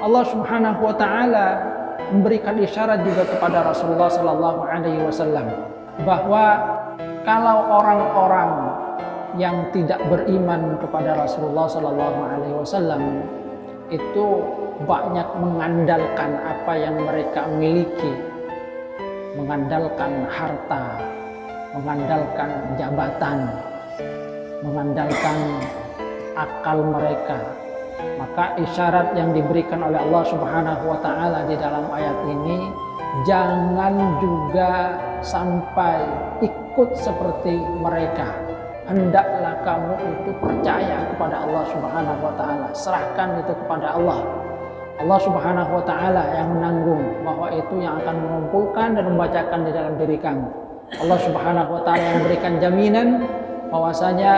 Allah Subhanahu wa taala memberikan isyarat juga kepada Rasulullah sallallahu alaihi wasallam bahwa kalau orang-orang yang tidak beriman kepada Rasulullah sallallahu alaihi wasallam itu banyak mengandalkan apa yang mereka miliki, mengandalkan harta, mengandalkan jabatan, mengandalkan akal mereka, maka isyarat yang diberikan oleh Allah Subhanahu wa taala di dalam ayat ini, jangan juga sampai ikut seperti mereka. Hendaklah kamu itu percaya kepada Allah Subhanahu wa taala, serahkan itu kepada Allah. Allah Subhanahu wa taala yang menanggung bahwa itu yang akan mengumpulkan dan membacakan di dalam diri kamu. Allah Subhanahu wa taala yang memberikan jaminan bahwasanya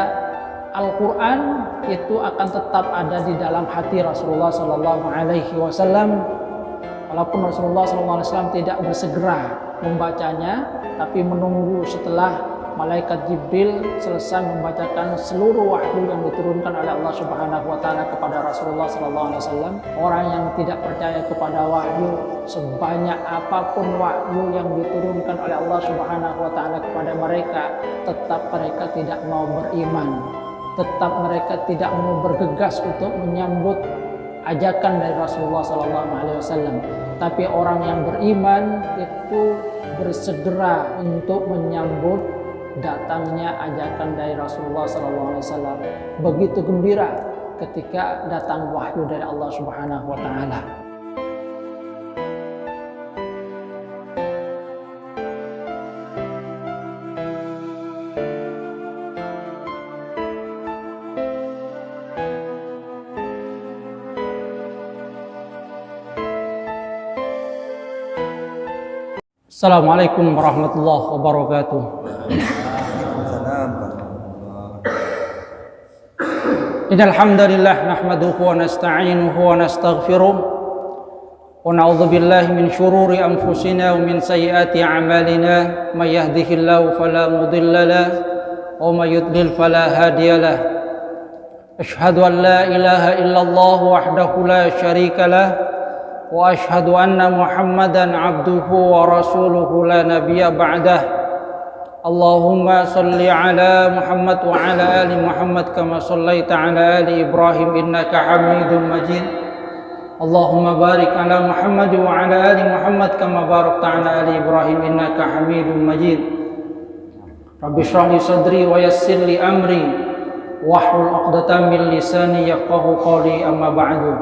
Al-Quran itu akan tetap ada di dalam hati Rasulullah sallallahu alaihi wasallam. Walaupun Rasulullah sallallahu alaihi wasallam tidak bersegera membacanya, tapi menunggu setelah malaikat Jibril selesai membacakan seluruh wahyu yang diturunkan oleh Allah Subhanahu wa taala kepada Rasulullah sallallahu alaihi wasallam. Orang yang tidak percaya kepada wahyu, sebanyak apapun wahyu yang diturunkan oleh Allah Subhanahu wa taala kepada mereka, tetap mereka tidak mau beriman. Tetap mereka tidak mau bergegas untuk menyambut ajakan dari Rasulullah sallallahu alaihi wasallam. Tapi orang yang beriman itu bersegera untuk menyambut datangnya ajakan dari Rasulullah sallallahu alaihi wasallam. Begitu gembira ketika datang wahyu dari Allah Subhanahu wa taala. Assalamualaikum warahmatullahi wabarakatuh. Innal hamdalillah nahmaduhu wa nasta'inuhu wa nastaghfiruh wa na'udzu billahi min shururi anfusina wa min sayyiati a'malina may yahdihillahu fala mudilla lahu wa may yudlil fala hadiya lahu. Asyhadu an la ilaha illallah wahdahu la syarika lahu wa ashhadu anna Muhammadan abduhu wa rasuluhu la nabiyya ba'dah. Allahumma salli ala Muhammad wa ala ali Muhammad kama sallaita ala ali Ibrahim innaka Hamidum Majid. Allahumma barik ala Muhammad wa ala ali Muhammad kama barakta ala ali Ibrahim innaka Hamidum Majid. Rabbi shrah li sadri wa yassir li amri wahlul 'uqdatam min lisani yafqahu qawli, amma ba'du.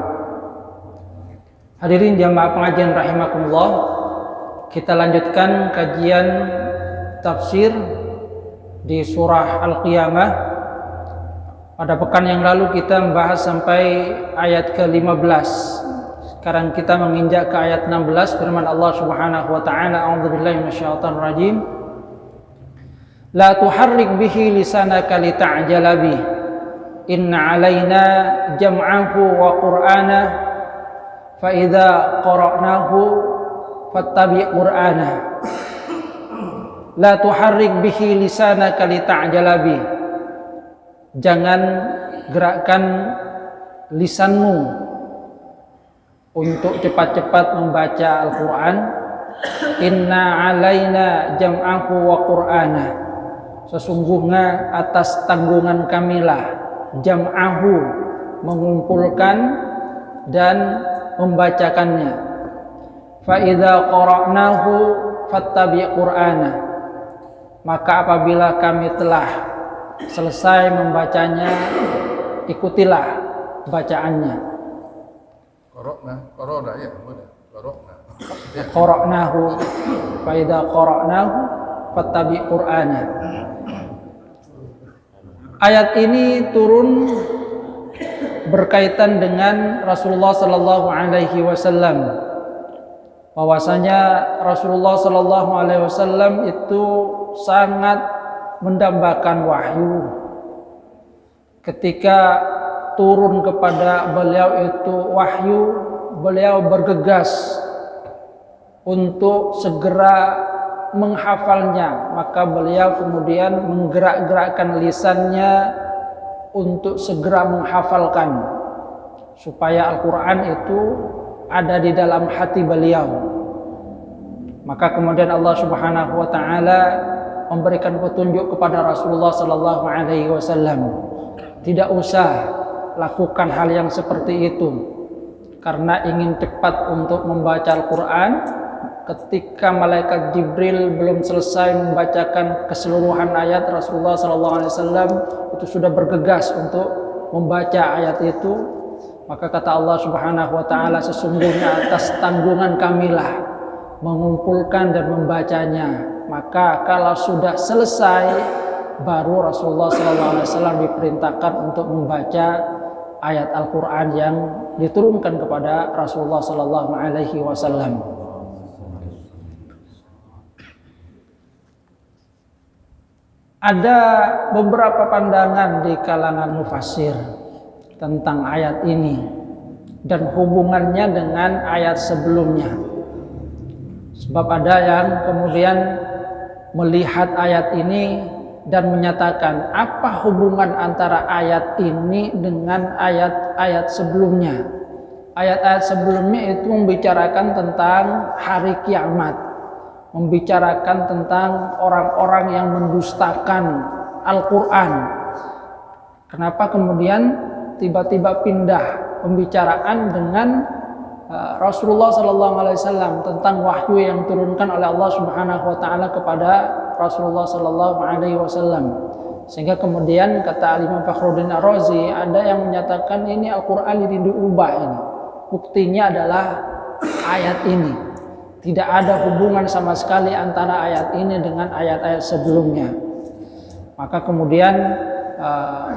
Hadirin jamaah pengajian rahimakumullah, kita lanjutkan kajian tafsir di surah Al-Qiyamah. Pada pekan yang lalu kita membahas sampai ayat ke-15. Sekarang kita menginjak ke ayat 16, firman Allah Subhanahu wa taala, a'udzubillahi minasyaitonir rajim. La tuharrik bihi lisanaka lita'jala bih. Inna 'alaina jam'ahu wa qur'ana fa idza qara'nahu fattabi' qur'ana. La tuharrik bihi lisanaka lita'jala bih. Jangan gerakkan lisanmu untuk cepat-cepat membaca Al-Quran. Inna 'alaina jam'ahu wa qur'ana. Sesungguhnya atas tanggungan kamilah jam'ahu, mengumpulkan dan membacakannya. Fa idza qara'nahu fattabi' qur'ana. Maka apabila kami telah selesai membacanya, ikutilah bacaannya. Qara'na ya, benar. Qara'nahu fa idza qara'nahu fattabi' qur'ana. Ayat ini turun berkaitan dengan Rasulullah sallallahu alaihi wasallam. Bahwasanya Rasulullah sallallahu alaihi wasallam itu sangat mendambakan wahyu. Ketika turun kepada beliau itu wahyu, beliau bergegas untuk segera menghafalnya. Maka beliau kemudian menggerak-gerakkan lisannya untuk segera menghafalkan, supaya Al-Quran itu ada di dalam hati beliau. Maka kemudian Allah Subhanahu wa taala memberikan petunjuk kepada Rasulullah sallallahu alaihi wasallam. Tidak usah lakukan hal yang seperti itu. Karena ingin cepat untuk membaca Al-Qur'an, ketika malaikat Jibril belum selesai membacakan keseluruhan ayat, Rasulullah sallallahu alaihi wasallam itu sudah bergegas untuk membaca ayat itu. Maka kata Allah Subhanahu wa taala, sesungguhnya atas tanggungan kamilah mengumpulkan dan membacanya. Maka kalau sudah selesai, baru Rasulullah SAW diperintahkan untuk membaca ayat Al-Quran yang diturunkan kepada Rasulullah SAW. Ada beberapa pandangan di kalangan mufassir tentang ayat ini dan hubungannya dengan ayat sebelumnya. Sebab ada yang kemudian melihat ayat ini dan menyatakan apa hubungan antara ayat ini dengan ayat-ayat sebelumnya. Ayat-ayat sebelumnya itu membicarakan tentang hari kiamat, membicarakan tentang orang-orang yang mendustakan Al-Quran. Kenapa kemudian tiba-tiba pindah pembicaraan dengan Rasulullah SAW tentang wahyu yang diturunkan oleh Allah Subhanahu wa taala kepada Rasulullah SAW. Sehingga kemudian kata Imam Fakhruddin Ar-Razi, ada yang menyatakan ini Al-Qur'an ini diubah ini. Buktinya adalah ayat ini. Tidak ada hubungan sama sekali antara ayat ini dengan ayat-ayat sebelumnya. Maka kemudian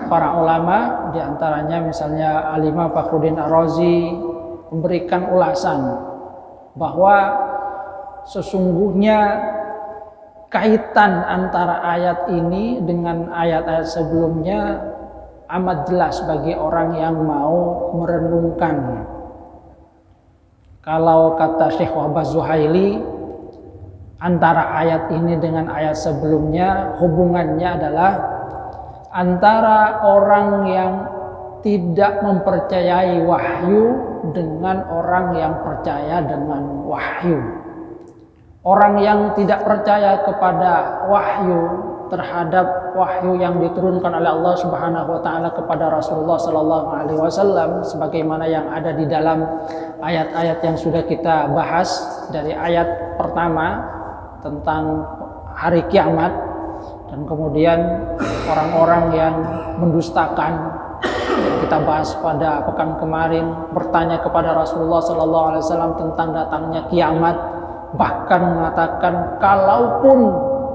para ulama diantaranya misalnya Imam Fakhruddin Ar-Razi memberikan ulasan bahwa sesungguhnya kaitan antara ayat ini dengan ayat-ayat sebelumnya amat jelas bagi orang yang mau merenungkan. Kalau kata Syekh Wahbah Zuhaili, antara ayat ini dengan ayat sebelumnya hubungannya adalah antara orang yang tidak mempercayai wahyu dengan orang yang percaya dengan wahyu. Orang yang tidak percaya kepada wahyu, terhadap wahyu yang diturunkan oleh Allah Subhanahu wa taala kepada Rasulullah sallallahu alaihi wasallam, sebagaimana yang ada di dalam ayat-ayat yang sudah kita bahas, dari ayat pertama tentang hari kiamat, dan kemudian orang-orang yang mendustakan yang kita bahas pada pekan kemarin, bertanya kepada Rasulullah SAW tentang datangnya kiamat, bahkan mengatakan kalaupun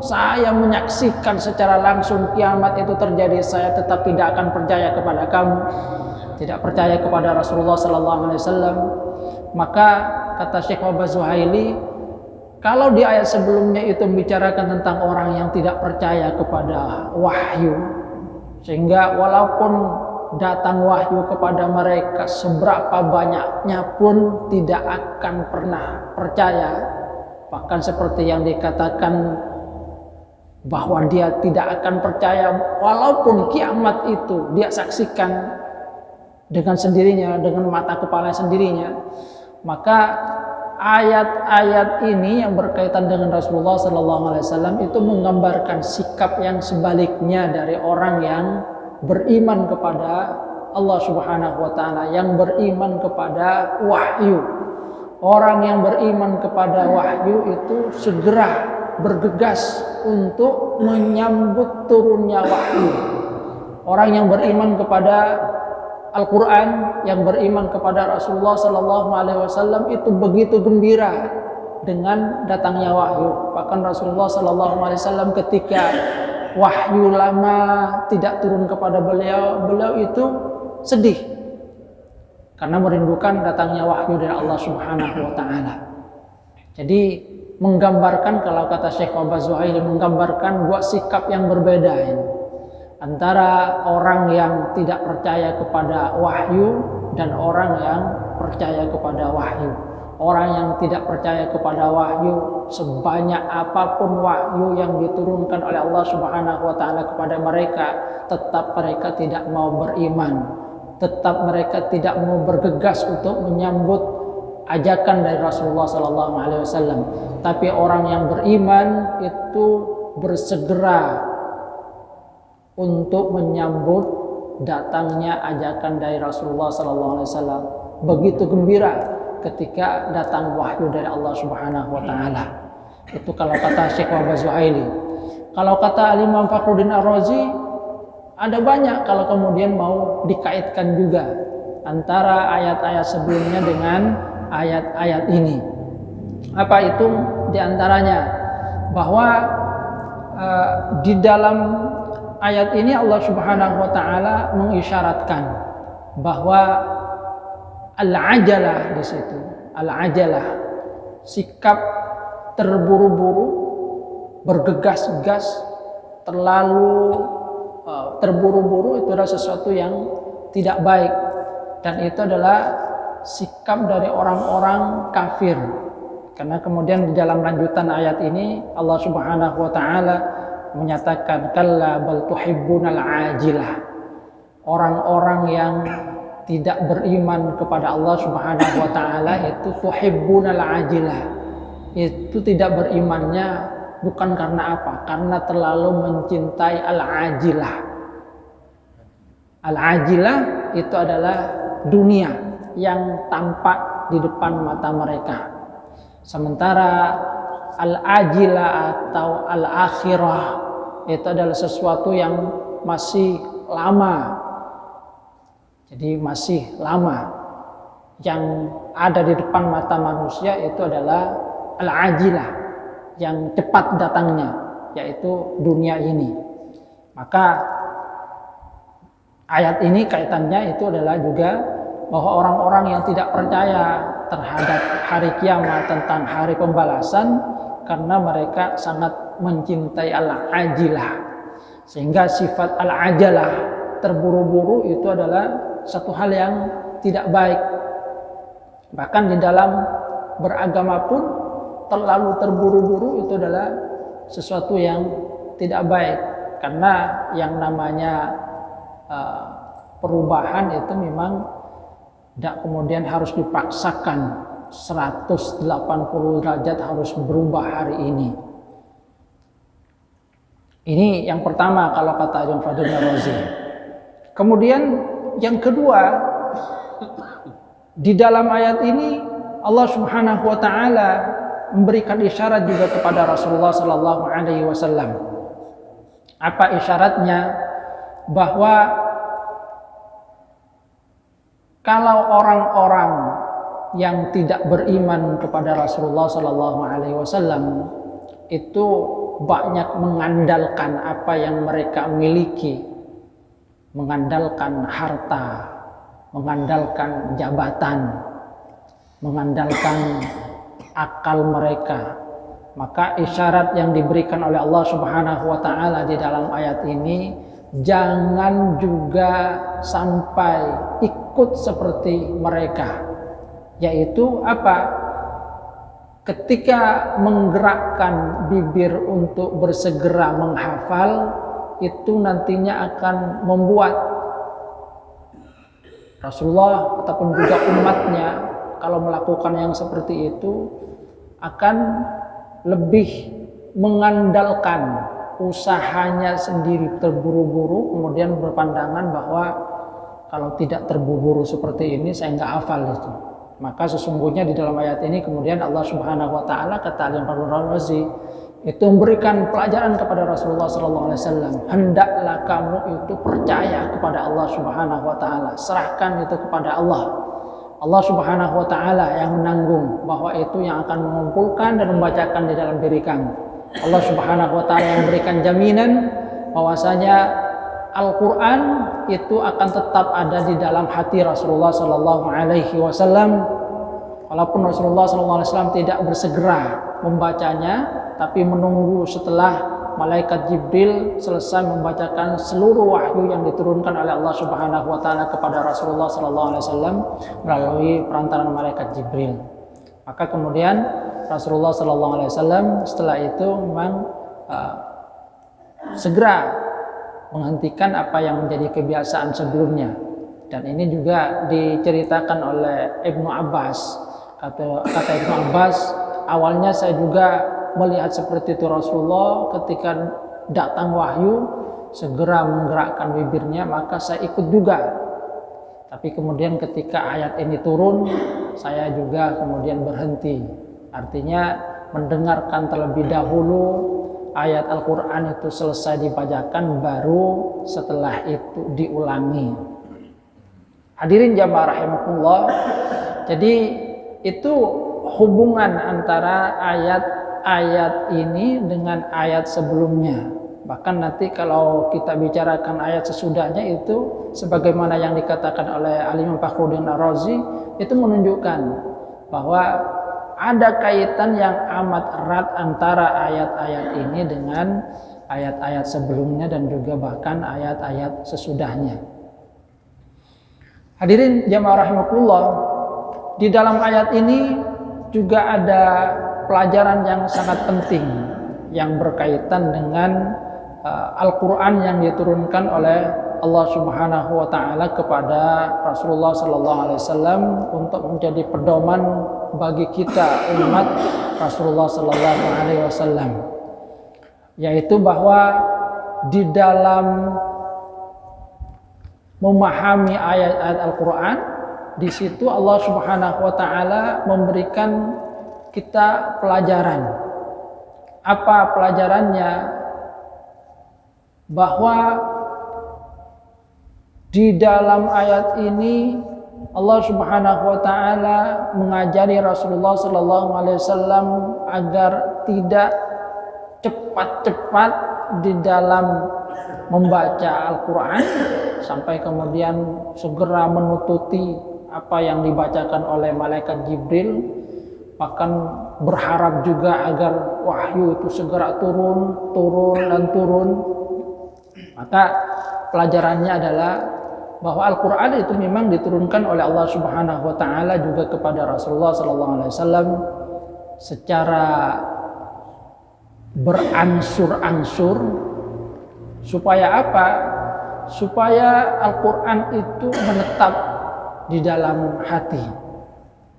saya menyaksikan secara langsung kiamat itu terjadi, saya tetap tidak akan percaya kepada kamu, tidak percaya kepada Rasulullah SAW. Maka kata Syekh Wahbah Zuhaili, kalau di ayat sebelumnya itu membicarakan tentang orang yang tidak percaya kepada wahyu, sehingga walaupun datang wahyu kepada mereka seberapa banyaknya pun tidak akan pernah percaya. Bahkan seperti yang dikatakan bahwa dia tidak akan percaya walaupun kiamat itu dia saksikan dengan sendirinya, dengan mata kepala sendirinya. Maka ayat-ayat ini yang berkaitan dengan Rasulullah SAW itu menggambarkan sikap yang sebaliknya dari orang yang beriman kepada Allah Subhanahu wa taala, yang beriman kepada wahyu. Orang yang beriman kepada wahyu itu segera bergegas untuk menyambut turunnya wahyu. Orang yang beriman kepada Al-Quran, yang beriman kepada Rasulullah SAW itu begitu gembira dengan datangnya wahyu. Bahkan Rasulullah SAW ketika wahyu lama tidak turun kepada beliau itu sedih karena merindukan datangnya wahyu dari Allah Subhanahu wa taala. Jadi menggambarkan, kalau kata Syekh Wahbah Zuhaili, menggambarkan dua sikap yang berbeda ini, antara orang yang tidak percaya kepada wahyu dan orang yang percaya kepada wahyu. Orang yang tidak percaya kepada wahyu, sebanyak apapun wahyu yang diturunkan oleh Allah Subhanahu wa taala kepada mereka, tetap mereka tidak mau beriman. Tetap mereka tidak mau bergegas untuk menyambut ajakan dari Rasulullah sallallahu alaihi wasallam. Tapi orang yang beriman itu bersegera untuk menyambut datangnya ajakan dari Rasulullah sallallahu alaihi wasallam. Begitu gembira ketika datang wahyu dari Allah Subhanahu wa taala. Itu kalau kata Syekh Wahbah Zuhaili. Kalau kata Imam Fakhruddin Ar-Razi, ada banyak kalau kemudian mau dikaitkan juga antara ayat-ayat sebelumnya dengan ayat-ayat ini. Apa itu? Di antaranya bahwa di dalam ayat ini Allah Subhanahu wa taala mengisyaratkan bahwa al-ajalah di situ. Al-ajalah, sikap terburu-buru, bergegas-gas, terlalu terburu-buru itu adalah sesuatu yang tidak baik, dan itu adalah sikap dari orang-orang kafir. Karena kemudian di dalam lanjutan ayat ini Allah Subhanahu wa taala menyatakan kalla bal tuhibbunal ajilah. Orang-orang yang tidak beriman kepada Allah Subhanahu wa taala itu tuhibbunal ajilah. Itu tidak berimannya bukan karena apa? Karena terlalu mencintai al-ajilah. Al-ajilah itu adalah dunia yang tampak di depan mata mereka. Sementara al-ajilah atau al-akhirah itu adalah sesuatu yang masih lama. Jadi masih lama. Yang ada di depan mata manusia itu adalah al-ajilah, yang cepat datangnya, yaitu dunia ini. Maka ayat ini kaitannya itu adalah juga bahwa orang-orang yang tidak percaya terhadap hari kiamat, tentang hari pembalasan, karena mereka sangat mencintai al-ajilah. Sehingga sifat al-ajalah, terburu-buru, itu adalah satu hal yang tidak baik. Bahkan di dalam beragama pun terlalu terburu-buru itu adalah sesuatu yang tidak baik. Karena yang namanya perubahan itu memang tidak kemudian harus dipaksakan 180 derajat harus berubah hari ini. Ini yang pertama kalau kata Imam Fakhruddin Ar-Razi. Kemudian yang kedua, di dalam ayat ini Allah Subhanahu wa taala memberikan isyarat juga kepada Rasulullah sallallahu alaihi wasallam. Apa isyaratnya? Bahwa kalau orang-orang yang tidak beriman kepada Rasulullah sallallahu alaihi wasallam itu banyak mengandalkan apa yang mereka miliki, mengandalkan harta, mengandalkan jabatan, mengandalkan akal mereka, maka isyarat yang diberikan oleh Allah Subhanahu wa taala di dalam ayat ini, jangan juga sampai ikut seperti mereka. Yaitu apa? Ketika menggerakkan bibir untuk bersegera menghafal, itu nantinya akan membuat Rasulullah ataupun juga umatnya kalau melakukan yang seperti itu akan lebih mengandalkan usahanya sendiri, terburu-buru, kemudian berpandangan bahwa kalau tidak terburu-buru seperti ini saya nggak hafal itu. Maka sesungguhnya di dalam ayat ini kemudian Allah Subhanahu wa taala, kata Imam Fakhruddin Ar-Razi, itu memberikan pelajaran kepada Rasulullah sallallahu alaihi wasallam, hendaklah kamu itu percaya kepada Allah Subhanahu wa taala, serahkan itu kepada Allah. Allah Subhanahu wa taala yang menanggung bahwa itu yang akan mengumpulkan dan membacakan di dalam diri kamu. Allah Subhanahu wa taala yang memberikan jaminan bahwasanya Al-Quran itu akan tetap ada di dalam hati Rasulullah sallallahu alaihi wasallam. Walaupun Rasulullah sallallahu alaihi wasallam tidak bersegera membacanya, tapi menunggu setelah malaikat Jibril selesai membacakan seluruh wahyu yang diturunkan oleh Allah Subhanahu wa taala kepada Rasulullah sallallahu alaihi wasallam melalui perantaraan malaikat Jibril. Maka kemudian Rasulullah sallallahu alaihi wasallam setelah itu memang segera menghentikan apa yang menjadi kebiasaan sebelumnya. Dan ini juga diceritakan oleh Ibnu Abbas, Kata Ibnu Abbas, awalnya saya juga melihat seperti itu Rasulullah ketika datang wahyu segera menggerakkan bibirnya, maka saya ikut juga. Tapi kemudian ketika ayat ini turun, saya juga kemudian berhenti. Artinya mendengarkan terlebih dahulu ayat Al-Quran itu selesai dibacakan, baru setelah itu diulangi. Hadirin jamaah rahimakumullah. Jadi itu hubungan antara ayat-ayat ini dengan ayat sebelumnya. Bahkan nanti kalau kita bicarakan ayat sesudahnya itu, sebagaimana yang dikatakan oleh Al-Imam Fakhruddin Ar-Razi, itu menunjukkan bahwa ada kaitan yang amat erat antara ayat-ayat ini dengan ayat-ayat sebelumnya dan juga bahkan ayat-ayat sesudahnya. Hadirin jamaah rahimakumullah, di dalam ayat ini juga ada pelajaran yang sangat penting yang berkaitan dengan Al-Quran yang diturunkan oleh Allah Subhanahu wa Ta'ala kepada Rasulullah Sallallahu Alaihi Wasallam untuk menjadi pedoman bagi kita umat Rasulullah Sallallahu Alaihi Wasallam, yaitu bahwa di dalam memahami ayat-ayat Al-Quran, di situ Allah Subhanahu wa Ta'ala memberikan kita pelajaran. Apa pelajarannya? Bahwa di dalam ayat ini Allah Subhanahu wa Ta'ala mengajari Rasulullah Sallallahu Alaihi Wasallam agar tidak cepat-cepat di dalam membaca Al-Quran sampai kemudian segera menututi apa yang dibacakan oleh malaikat Jibril, bahkan berharap juga agar wahyu itu segera turun. Maka pelajarannya adalah bahwa Al-Quran itu memang diturunkan oleh Allah Subhanahu wa Ta'ala juga kepada Rasulullah Sallallahu Alaihi Wasallam secara beransur-ansur. Supaya apa? Supaya Al-Quran itu menetap di dalam hati.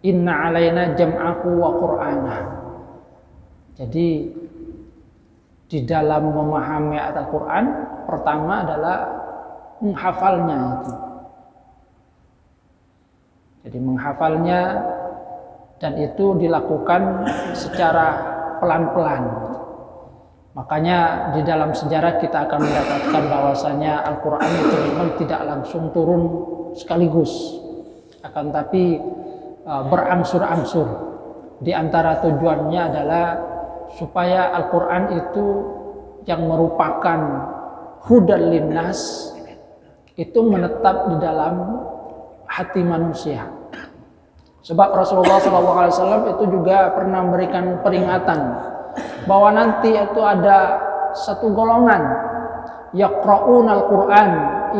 Inna alaina jam'ahu wa qur'ana. Jadi di dalam memahami ayat Al-Quran, pertama adalah menghafalnya itu. Jadi menghafalnya, dan itu dilakukan secara pelan-pelan. Makanya di dalam sejarah kita akan mendapatkan bahwasanya Al-Quran itu memang tidak langsung turun sekaligus, akan tapi berangsur-angsur. Di antara tujuannya adalah supaya Al-Quran itu yang merupakan hudan linnas itu menetap di dalam hati manusia. Sebab Rasulullah SAW itu juga pernah memberikan peringatan bahwa nanti itu ada satu golongan yaqra'un Al-Quran,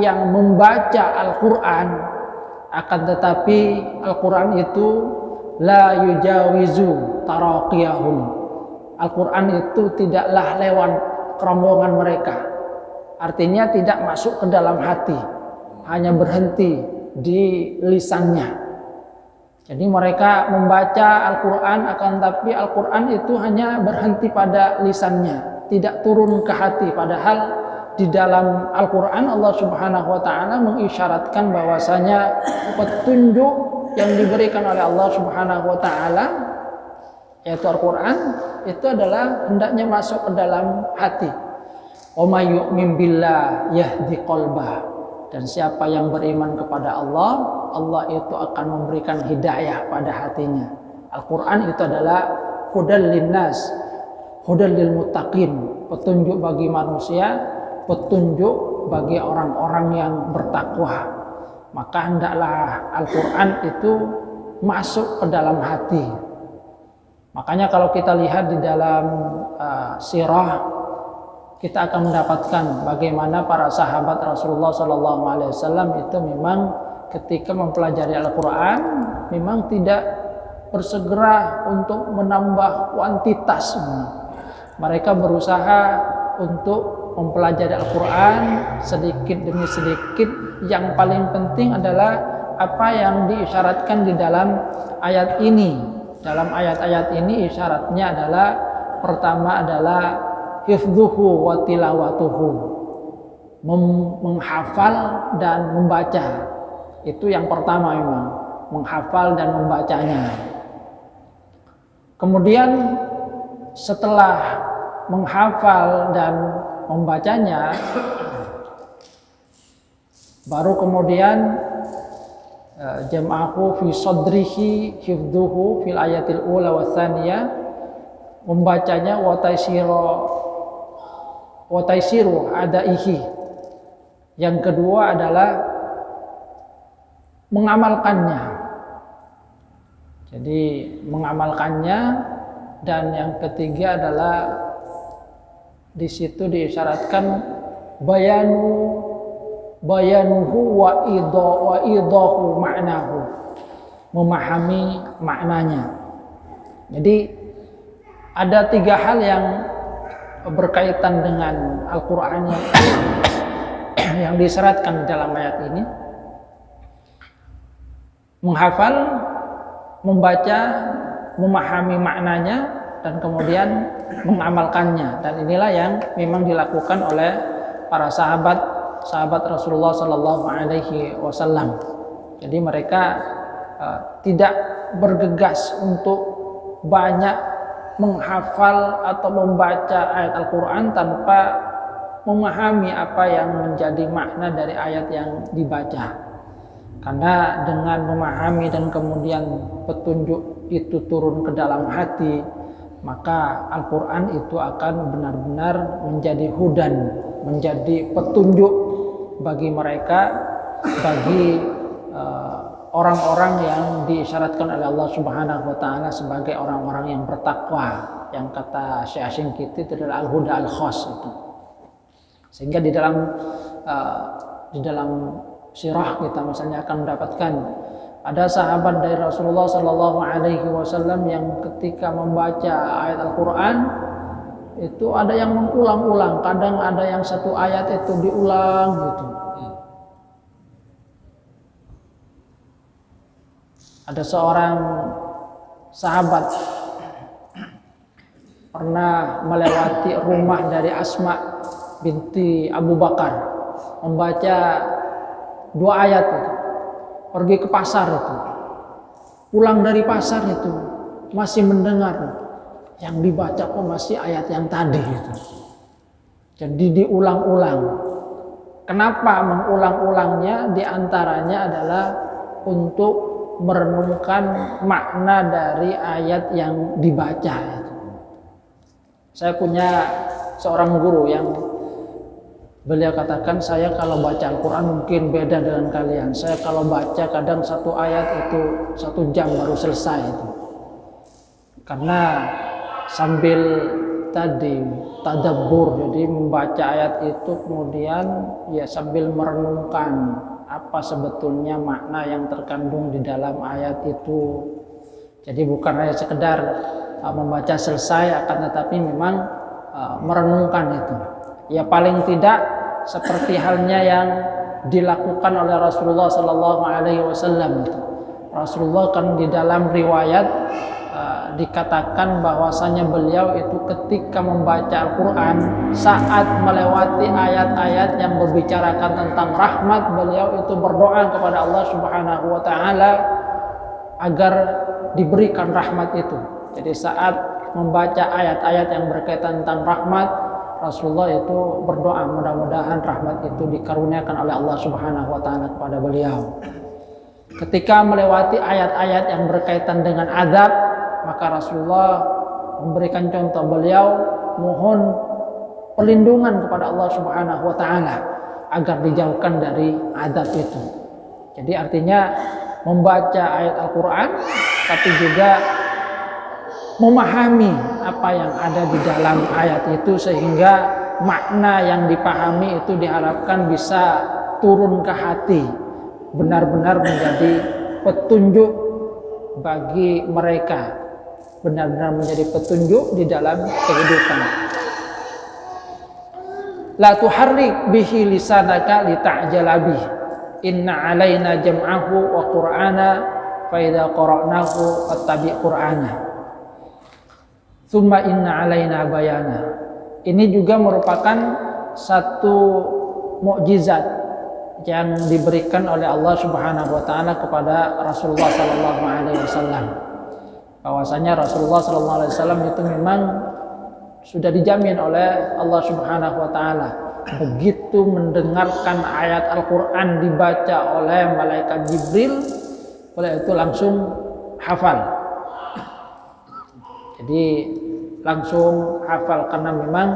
yang membaca Al-Quran, akan tetapi Al-Quran itu la yujawizu taraqiyahum. Al-Quran itu tidaklah lewat kerongkongan mereka, artinya tidak masuk ke dalam hati, hanya berhenti di lisannya. Jadi mereka membaca Al-Quran, akan tapi Al-Quran itu hanya berhenti pada lisannya, tidak turun ke hati. Padahal di dalam Al-Quran Allah Subhanahu wa Ta'ala mengisyaratkan bahwasanya petunjuk yang diberikan oleh Allah Subhanahu wa Ta'ala, yaitu Al-Quran, itu adalah hendaknya masuk ke dalam hati. Wa may yu'min billah yahdi qalbah. Dan siapa yang beriman kepada Allah, Allah itu akan memberikan hidayah pada hatinya. Al-Quran itu adalah hudan linnas, hudan lil muttaqin, petunjuk bagi manusia, petunjuk bagi orang-orang yang bertakwa. Maka hendaklah Al-Quran itu masuk ke dalam hati. Makanya kalau kita lihat di dalam sirah, kita akan mendapatkan bagaimana para sahabat Rasulullah SAW itu memang ketika mempelajari Al-Quran memang tidak bersegera untuk menambah kuantitas. Mereka berusaha untuk mempelajari Al-Quran sedikit demi sedikit. Yang paling penting adalah apa yang diisyaratkan di dalam ayat ini, dalam ayat-ayat ini isyaratnya adalah pertama adalah hifdzuhu wa tilawatuhu, menghafal dan membaca. Itu yang pertama memang, menghafal dan membacanya. Kemudian setelah menghafal dan membacanya, baru kemudian jam'ahu fi sadrihi hifdzuhu fil ayatil ula wa tsaniyah, membacanya wa taysiru adaihi. Yang kedua adalah mengamalkannya. Jadi mengamalkannya, dan yang ketiga adalah di situ diisyaratkan bayanuhu wa idahu ma'nahu, memahami maknanya. Jadi ada 3 hal yang berkaitan dengan Al-Qur'an yang disyaratkan dalam ayat ini: menghafal, membaca, memahami maknanya, dan kemudian mengamalkannya. Dan inilah yang memang dilakukan oleh para sahabat Rasulullah Sallallahu Alaihi Wasallam. Jadi mereka tidak bergegas untuk banyak menghafal atau membaca ayat Al-Quran tanpa memahami apa yang menjadi makna dari ayat yang dibaca. Karena dengan memahami dan kemudian petunjuk itu turun ke dalam hati, maka Al-Quran itu akan benar-benar menjadi hudan, menjadi petunjuk bagi mereka, bagi orang-orang yang diisyaratkan oleh Allah Subhanahu wa taala sebagai orang-orang yang bertakwa, yang kata Syekh Asy-Syinkiti itu adalah al-huda al-khas itu. Sehingga di dalam sirah kita misalnya akan mendapatkan ada sahabat dari Rasulullah Sallallahu Alaihi Wasallam yang ketika membaca ayat Al-Quran itu ada yang mengulang-ulang, kadang ada yang satu ayat itu diulang gitu. Ada seorang sahabat pernah melewati rumah dari Asma binti Abu Bakar, membaca 2 ayat itu. Pergi ke pasar itu, pulang dari pasar itu masih mendengar yang dibaca kok masih ayat yang tadi itu. Jadi diulang-ulang. Kenapa mengulang-ulangnya? Di antaranya adalah untuk merenungkan makna dari ayat yang dibaca itu. Saya punya seorang guru yang beliau katakan, saya kalau baca Al-Quran mungkin beda dengan kalian. Saya kalau baca kadang satu ayat itu 1 jam baru selesai itu. Karena sambil tadi tadabbur, jadi membaca ayat itu kemudian ya sambil merenungkan apa sebetulnya makna yang terkandung di dalam ayat itu. Jadi bukan hanya sekedar membaca selesai, akan tetapi memang merenungkan itu. Ya paling tidak seperti halnya yang dilakukan oleh Rasulullah Sallallahu Alaihi Wasallam itu. Rasulullah kan di dalam riwayat dikatakan bahwasanya beliau itu ketika membaca Al-Quran, saat melewati ayat-ayat yang berbicarakan tentang rahmat, beliau itu berdoa kepada Allah Subhanahu Wa Taala agar diberikan rahmat itu. Jadi saat membaca ayat-ayat yang berkaitan tentang rahmat, Rasulullah itu berdoa mudah-mudahan rahmat itu dikaruniakan oleh Allah Subhanahu wa taala kepada beliau. Ketika melewati ayat-ayat yang berkaitan dengan azab, maka Rasulullah memberikan contoh, beliau mohon perlindungan kepada Allah Subhanahu wa taala agar dijauhkan dari azab itu. Jadi artinya membaca ayat Al-Qur'an tapi juga memahami apa yang ada di dalam ayat itu, sehingga makna yang dipahami itu diharapkan bisa turun ke hati, benar-benar menjadi petunjuk bagi mereka, benar-benar menjadi petunjuk di dalam kehidupan. La tuharrik bihi lisanaka lita'jala bih, inna alaina jam'ahu wa qur'ana fa idza qara'nahu fattabi' qur'ana tsumma inna 'alaina bayana. Ini juga merupakan satu mukjizat yang diberikan oleh Allah Subhanahu wa taala kepada Rasulullah sallallahu alaihi wasallam. Bahwasanya Rasulullah sallallahu alaihi wasallam itu memang sudah dijamin oleh Allah Subhanahu wa taala. Begitu mendengarkan ayat Al-Qur'an dibaca oleh malaikat Jibril, oleh itu langsung hafal. Jadi langsung hafal karena memang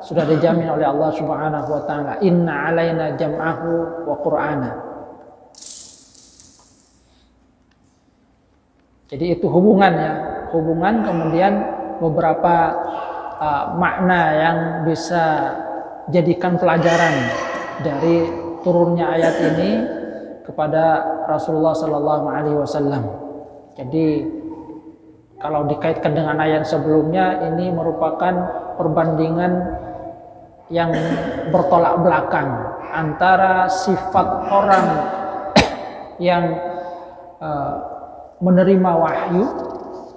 sudah dijamin oleh Allah Subhanahu wa taala, inna alaina jam'ahu wa qur'ana. Jadi itu hubungannya, hubungan kemudian beberapa makna yang bisa jadikan pelajaran dari turunnya ayat ini kepada Rasulullah sallallahu alaihi wasallam. Jadi kalau dikaitkan dengan ayat sebelumnya, ini merupakan perbandingan yang bertolak belakang antara sifat orang yang menerima wahyu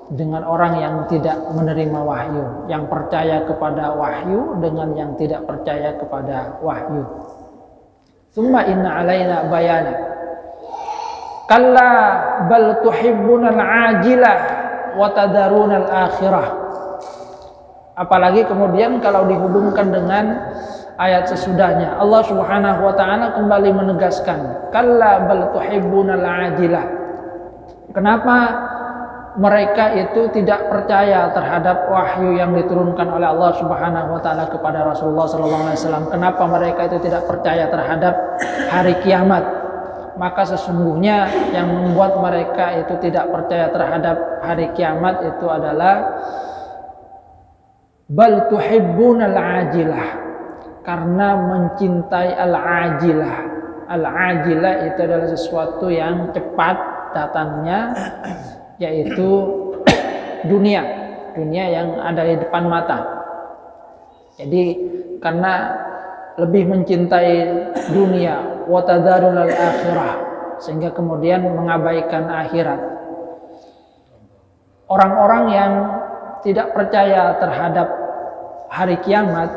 dengan orang yang tidak menerima wahyu, yang percaya kepada wahyu dengan yang tidak percaya kepada wahyu. Tsumma inna alaina bayana. Kalla bal tuhibbunal ajilah wa tadarunal akhirah. Apalagi kemudian kalau dihubungkan dengan ayat sesudahnya, Allah Subhanahu wa taala kembali menegaskan, kalla bal tuhibbunal ajilah. Kenapa mereka itu tidak percaya terhadap wahyu yang diturunkan oleh Allah Subhanahu wa taala kepada Rasulullah sallallahu alaihi wasallam? Kenapa mereka itu tidak percaya terhadap hari kiamat? Maka sesungguhnya yang membuat mereka itu tidak percaya terhadap hari kiamat itu adalah bal tuhibbunal ajilah, karena mencintai al-ajilah. Al-ajilah itu adalah sesuatu yang cepat datangnya, yaitu dunia yang ada di depan mata. Jadi karena lebih mencintai dunia, wa tadarunal akhirah, sehingga kemudian mengabaikan akhirat. Orang-orang yang tidak percaya terhadap hari kiamat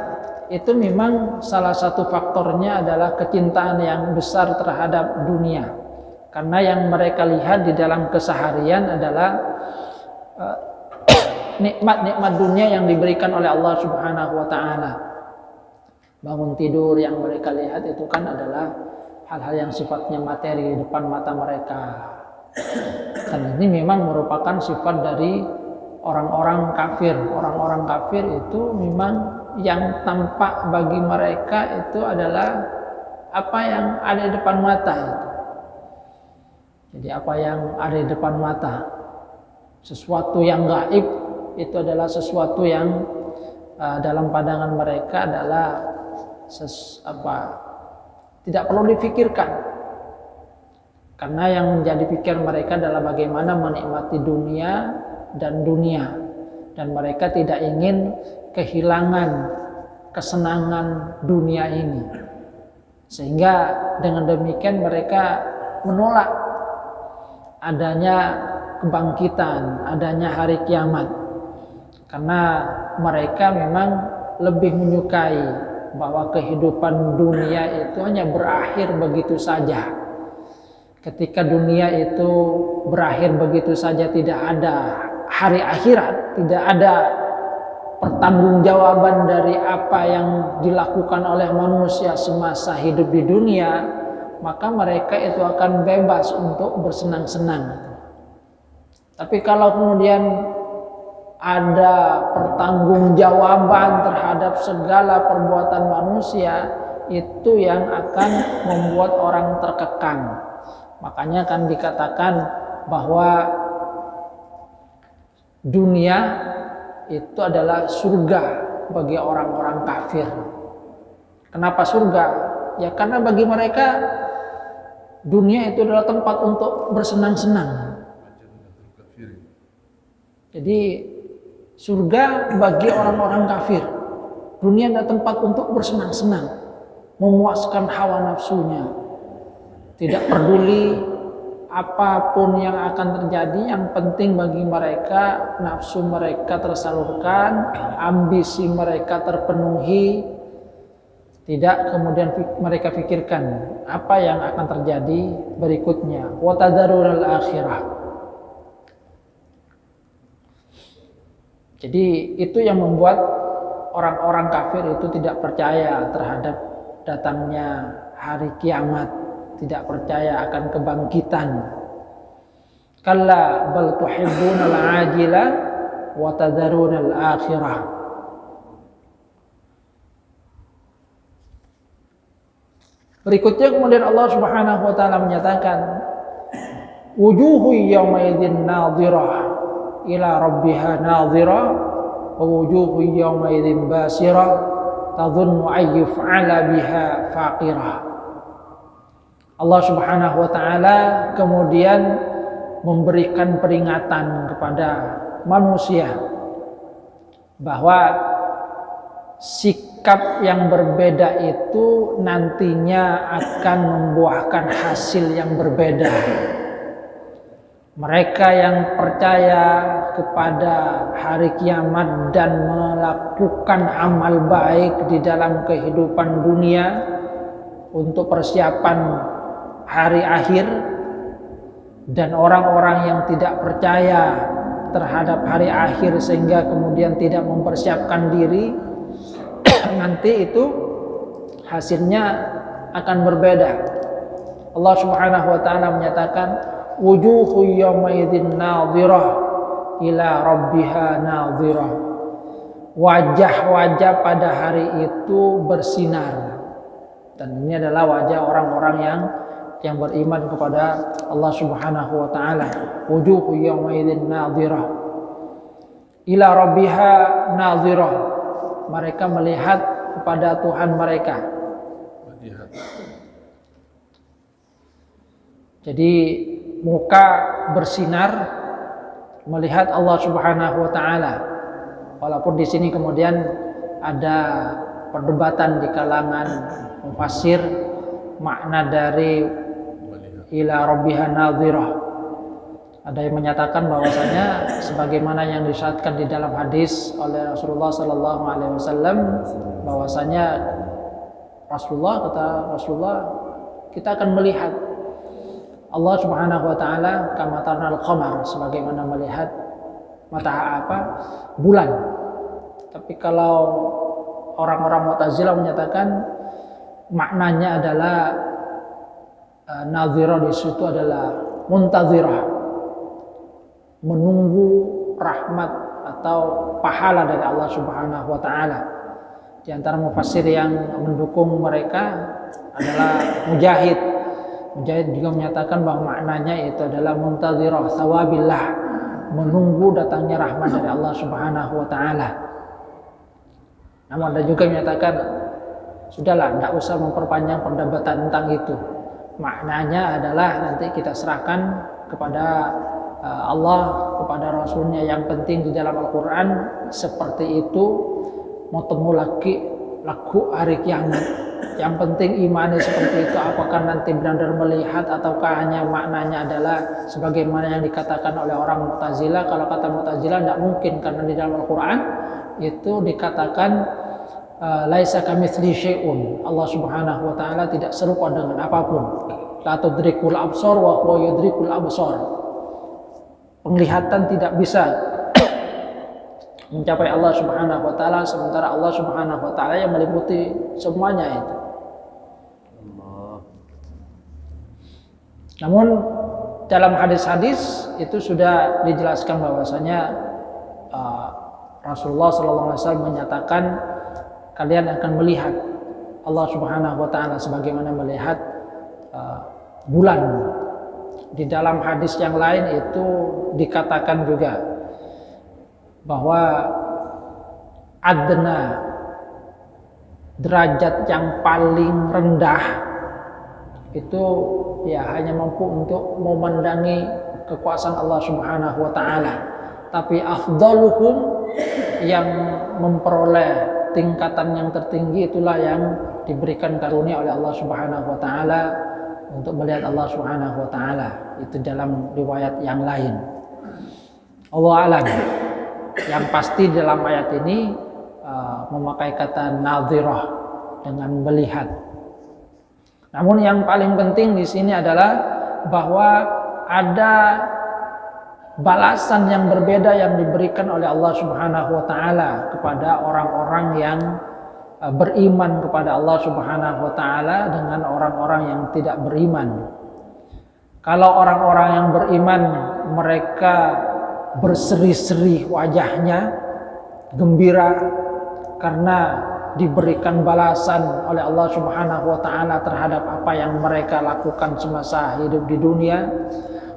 itu memang salah satu faktornya adalah kecintaan yang besar terhadap dunia. Karena yang mereka lihat di dalam keseharian adalah nikmat-nikmat dunia yang diberikan oleh Allah Subhanahu wa taala. Bangun tidur yang mereka lihat itu kan adalah hal-hal yang sifatnya materi di depan mata mereka. Dan ini memang merupakan sifat dari orang-orang kafir. Orang-orang kafir itu memang yang tampak bagi mereka itu adalah apa yang ada di depan mata itu. Jadi apa yang ada di depan mata, sesuatu yang gaib itu adalah sesuatu yang dalam pandangan mereka adalah tidak perlu difikirkan. Karena yang menjadi pikir mereka adalah bagaimana menikmati dunia, dan mereka tidak ingin kehilangan kesenangan dunia ini. Sehingga dengan demikian mereka menolak adanya kebangkitan, adanya hari kiamat. Karena mereka memang lebih menyukai bahwa kehidupan dunia itu hanya berakhir begitu saja. Ketika dunia itu berakhir begitu saja, tidak ada hari akhirat, tidak ada pertanggungjawaban dari apa yang dilakukan oleh manusia semasa hidup di dunia, maka mereka itu akan bebas untuk bersenang-senang. Tapi kalau kemudian ada pertanggungjawaban terhadap segala perbuatan manusia, itu yang akan membuat orang terkekang. Makanya kan dikatakan bahwa dunia itu adalah surga bagi orang-orang kafir. Kenapa surga? Ya karena bagi mereka dunia itu adalah tempat untuk bersenang-senang. Jadi surga bagi orang-orang kafir, dunia adalah tempat untuk bersenang-senang, memuaskan hawa nafsunya, tidak peduli apapun yang akan terjadi, yang penting bagi mereka nafsu mereka tersalurkan, ambisi mereka terpenuhi, tidak kemudian mereka pikirkan apa yang akan terjadi berikutnya. Wa tadarrul akhirah. Jadi itu yang membuat orang-orang kafir itu tidak percaya terhadap datangnya hari kiamat, tidak percaya akan kebangkitan. Kalla bal tuhibbunal ajila wa tadharunal akhirah. Berikutnya kemudian Allah Subhanahu wa taala menyatakan wujuhu yawma idzin nadhirah ila rabbiha nadhirah wa wujuhu yawma idzin basirah tadhunnu ay yuf'ala biha faqirah. Allah Subhanahu wa taala kemudian memberikan peringatan kepada manusia bahwa sikap yang berbeda itu nantinya akan membuahkan hasil yang berbeda. Mereka yang percaya kepada hari kiamat dan melakukan amal baik di dalam kehidupan dunia untuk persiapan hari akhir, dan orang-orang yang tidak percaya terhadap hari akhir sehingga kemudian tidak mempersiapkan diri, nanti itu hasilnya akan berbeda. Allah Subhanahu wa taala menyatakan wujuhu yawma idzin nadhirah ila rabbiha nadhirah. Wajah-wajah pada hari itu bersinar, dan ini adalah wajah orang-orang yang beriman kepada Allah Subhanahu wa taala. Wujuhu yawma idzin nadhirah ila rabbiha nadhirah. Mereka melihat kepada Tuhan mereka. Jadi muka bersinar melihat Allah Subhanahu wa taala. Walaupun di sini kemudian ada perdebatan di kalangan mufassir makna dari ila rabbiha nadhirah. Ada yang menyatakan bahwasanya sebagaimana yang disyaratkan di dalam hadis oleh Rasulullah sallallahu alaihi wasallam, bahwasanya kata Rasulullah, kita akan melihat Allah Subhanahu wa taala kama taranal qamar, sebagaimana melihat bulan. Tapi kalau orang-orang Mu'tazilah menyatakan maknanya adalah nadhirah di situ adalah muntazirah, menunggu rahmat atau pahala dari Allah Subhanahu wa taala. Di antara mufassir yang mendukung mereka adalah Mujahid. Mujahid juga menyatakan bahwa maknanya itu adalah muntazirah sawabillah, menunggu datangnya rahmat dari Allah Subhanahu wa taala. Namun ada juga yang menyatakan sudahlah, tidak usah memperpanjang perdebatan tentang itu. Maknanya adalah nanti kita serahkan kepada Allah, kepada Rasulnya. Yang penting di dalam Al-Quran seperti itu, mau temu laku hari kiamat. Yang penting imannya seperti itu. Apakah nanti benar-benar melihat ataukah hanya maknanya adalah sebagaimana yang dikatakan oleh orang Mu'tazilah. Kalau kata Mu'tazilah tidak mungkin, karena di dalam Al-Quran itu dikatakan laisa kamitslihi syai'un. Allah Subhanahu wa taala tidak serupa dengan apapun. La tudrikul absar wa huwa yudrikul absar. Penglihatan tidak bisa mencapai Allah Subhanahu wa taala, sementara Allah Subhanahu wa taala yang meliputi semuanya itu. Namun dalam hadis-hadis itu sudah dijelaskan bahwasanya Rasulullah SAW menyatakan kalian akan melihat Allah Subhanahu wa taala sebagaimana melihat bulan. Di dalam hadis yang lain itu dikatakan juga bahwa adna, derajat yang paling rendah itu ya hanya mampu untuk memandangi kekuasaan Allah Subhanahu wa taala. Tapi afdaluhum, yang memperoleh tingkatan yang tertinggi, itulah yang diberikan karunia oleh Allah Subhanahu wa taala untuk melihat Allah Subhanahu wa taala. Itu dalam riwayat yang lain. Allah alam. Yang pasti dalam ayat ini memakai kata nadhirah dengan melihat. Namun yang paling penting di sini adalah bahwa ada balasan yang berbeda yang diberikan oleh Allah Subhanahu wa taala kepada orang-orang yang beriman kepada Allah Subhanahu wa taala dengan orang-orang yang tidak beriman. Kalau orang-orang yang beriman mereka berseri-seri wajahnya, gembira karena diberikan balasan oleh Allah Subhanahu wa taala terhadap apa yang mereka lakukan semasa hidup di dunia,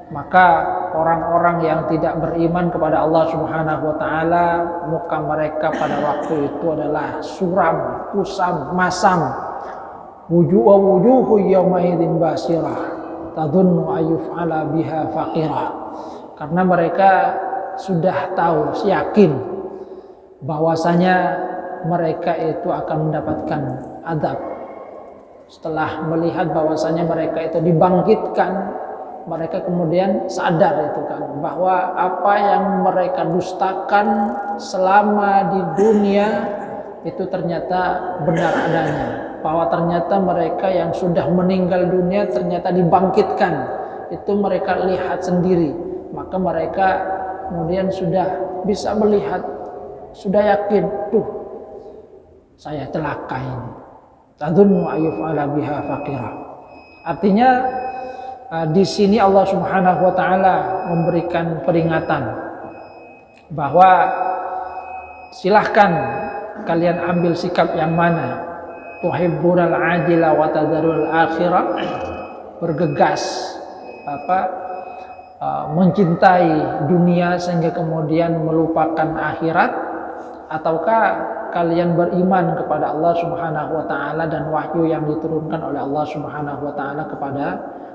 maka orang-orang yang tidak beriman kepada Allah Subhanahu wa taala, muka mereka pada waktu itu adalah suram, kusam, masam. Wujuhu yawma idzin basirah, tadhunnu ayyuf'ala biha faqirah. Karena mereka sudah tahu, yakin bahwasanya mereka itu akan mendapatkan azab. Setelah melihat bahwasanya mereka itu dibangkitkan, mereka kemudian sadar itu kan bahwa apa yang mereka dustakan selama di dunia itu ternyata benar adanya, bahwa ternyata mereka yang sudah meninggal dunia ternyata dibangkitkan. Itu mereka lihat sendiri, maka mereka kemudian sudah bisa melihat, sudah yakin, tuh saya celaka ini. Tadunnu ayyuf'ala biha faqirah. Artinya di sini Allah Subhanahu wa taala memberikan peringatan bahwa silahkan kalian ambil sikap yang mana. Tuhibbunal ajila wa tadharul akhirah, bergegas mencintai dunia sehingga kemudian melupakan akhirat, ataukah kalian beriman kepada Allah Subhanahu wa taala dan wahyu yang diturunkan oleh Allah Subhanahu wa taala kepada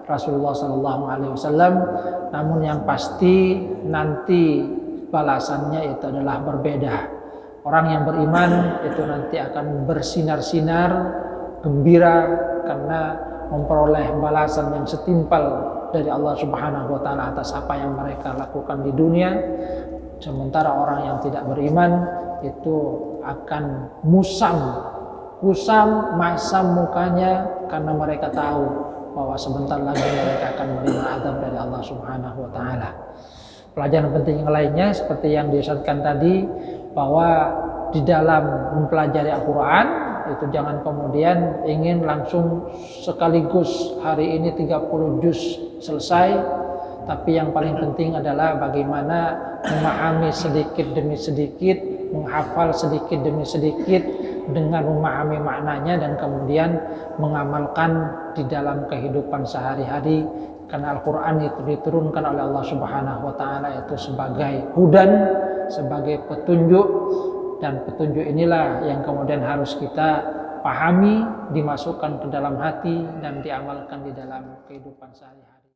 Rasulullah sallallahu alaihi wasallam. Namun yang pasti nanti balasannya itu adalah berbeda. Orang yang beriman itu nanti akan bersinar-sinar, gembira karena memperoleh balasan yang setimpal dari Allah Subhanahu wa taala atas apa yang mereka lakukan di dunia. Sementara orang yang tidak beriman itu akan kusam, masam mukanya karena mereka tahu bahwa sebentar lagi mereka akan menerima azab dari Allah Subhanahu wa taala. Pelajaran penting yang lainnya seperti yang disampaikan tadi, bahwa di dalam mempelajari Al-Qur'an itu jangan kemudian ingin langsung sekaligus hari ini 30 juz selesai, tapi yang paling penting adalah bagaimana memahami sedikit demi sedikit, menghafal sedikit demi sedikit dengan memahami maknanya dan kemudian mengamalkan di dalam kehidupan sehari-hari. Karena Al-Quran itu diturunkan oleh Allah Subhanahu wa taala itu sebagai hudan, sebagai petunjuk, dan petunjuk inilah yang kemudian harus kita pahami, dimasukkan ke dalam hati dan diamalkan di dalam kehidupan sehari-hari.